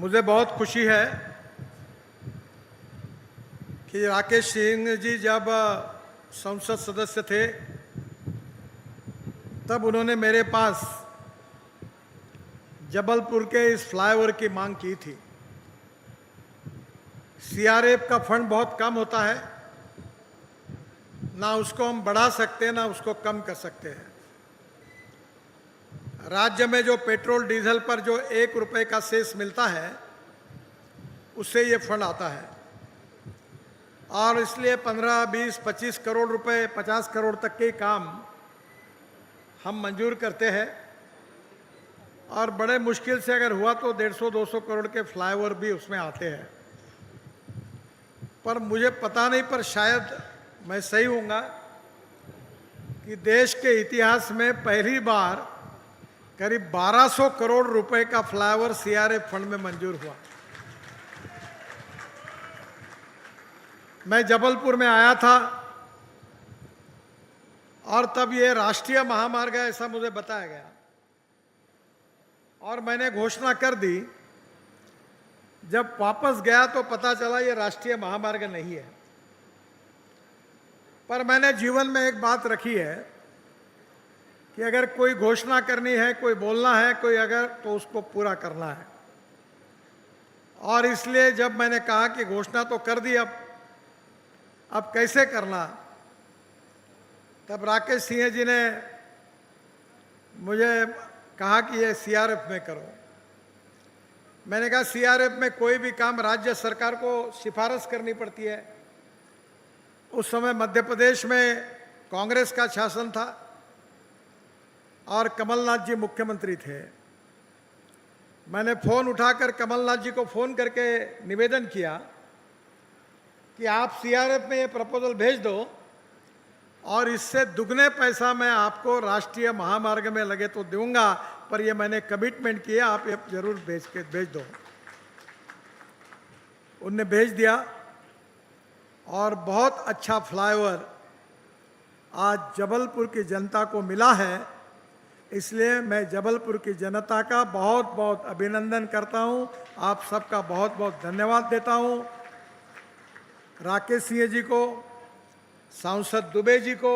मुझे बहुत खुशी है कि राकेश सिंह जी जब संसद सदस्य थे तब उन्होंने मेरे पास जबलपुर के इस फ्लाईओवर की मांग की थी। सीआरएफ का फंड बहुत कम होता है, ना उसको हम बढ़ा सकते हैं ना उसको कम कर सकते हैं। राज्य में जो पेट्रोल डीजल पर जो 1 रुपए का सेस मिलता है उससे ये फंड आता है और इसलिए 15, 20, 25 करोड़ रुपए, 50 करोड़ तक के काम हम मंजूर करते हैं और बड़े मुश्किल से अगर हुआ तो 150-200 करोड़ के फ्लाईओवर भी उसमें आते हैं। पर मुझे पता नहीं, पर शायद मैं सही हूँगा कि देश के इतिहास में पहली बार करीब 1200 करोड़ रुपए का फ्लाईओवर सीआरएफ फंड में मंजूर हुआ। मैं जबलपुर में आया था और तब ये राष्ट्रीय महामार्ग है ऐसा मुझे बताया गया और मैंने घोषणा कर दी। जब वापस गया तो पता चला ये राष्ट्रीय महामार्ग नहीं है। पर मैंने जीवन में एक बात रखी है कि अगर कोई घोषणा करनी है, कोई बोलना है, कोई अगर, तो उसको पूरा करना है। और इसलिए जब मैंने कहा कि घोषणा तो कर दी, अब कैसे करना, तब राकेश सिंह जी ने मुझे कहा कि ये सीआरएफ में करो। मैंने कहा सीआरएफ में कोई भी काम राज्य सरकार को सिफारिश करनी पड़ती है। उस समय मध्य प्रदेश में कांग्रेस का शासन था और कमलनाथ जी मुख्यमंत्री थे। मैंने फ़ोन उठाकर कमलनाथ जी को फ़ोन करके निवेदन किया कि आप सीआरएफ में ये प्रपोजल भेज दो और इससे दुगने पैसा मैं आपको राष्ट्रीय महामार्ग में लगे तो दूंगा, पर ये मैंने कमिटमेंट किया, आप ये जरूर भेज दो। उनने भेज दिया और बहुत अच्छा फ्लाईओवर आज जबलपुर की जनता को मिला है। इसलिए मैं जबलपुर की जनता का बहुत बहुत अभिनंदन करता हूं, आप सबका बहुत बहुत धन्यवाद देता हूं। राकेश सिंह जी को, सांसद दुबे जी को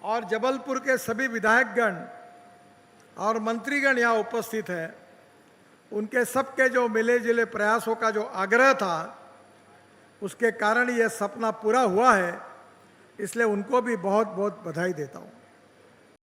और जबलपुर के सभी विधायकगण और मंत्रीगण यहाँ उपस्थित हैं, उनके सबके जो मिले जुले प्रयासों का जो आग्रह था उसके कारण ये सपना पूरा हुआ है। इसलिए उनको भी बहुत बहुत बधाई देता हूँ।